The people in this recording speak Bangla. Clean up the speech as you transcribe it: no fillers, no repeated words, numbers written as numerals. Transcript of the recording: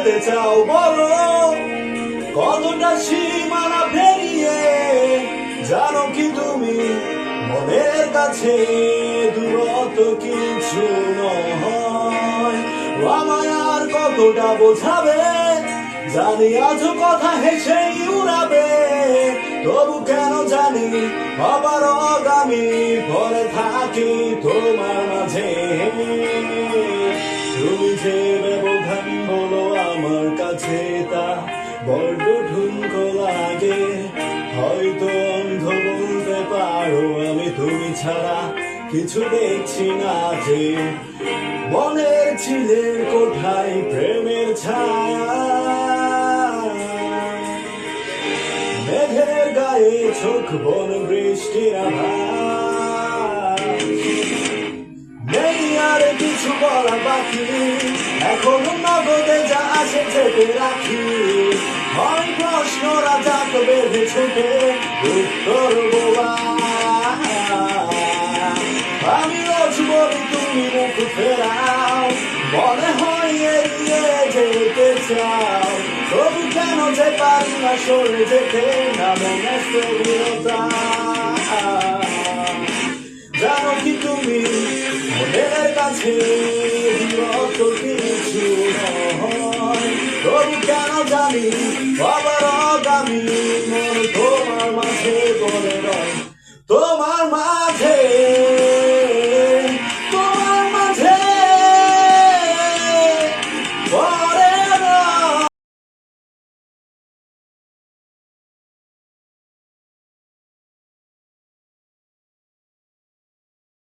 যেতে চাও বলো, কতটা সীমানা পেরিয়ে? জানো কি তুমি মনের কাছে দূরত্ব কিছু নয়। আমায় আর কতটা বোঝাবে, জানি আজও কথা হেসেই উড়াবে। তবু কেন জানি আবার অগামী পরে থাকি তোমার মাঝে। তুমি যে ব্যবধান হলো আমার কাছে, তা বড্ড ঠুনকো লাগে। হয়তো অন্ধ বলতে পারো, আমি তুমি ছাড়া কিছু দেখছি না যে। মনের চিলের কোঠায় প্রেমের ছায়া, মেঘের গায়ে চোখ বন বৃষ্টির আভাস। নেই আর কিছু বলা বাকি, এখনো নগদে যা আসে চেপে রাখি। হয় প্রশ্নরা যাক বেঁধে ছুটে উত্তর বোবা। আমি রোজ বলি তুমি মুখ ফেরাও, মনে হয় এগিয়ে যেতে চাও। তবু কেন যে পারি না সরে যেতে, না মনে স্থবিরতা। জানো কি তুমি মনের কাছে দূরত্ব কিছু নয়। তবু কেন জানি আবার আগামী মন তোমার মাঝে বলে রয়। তোমার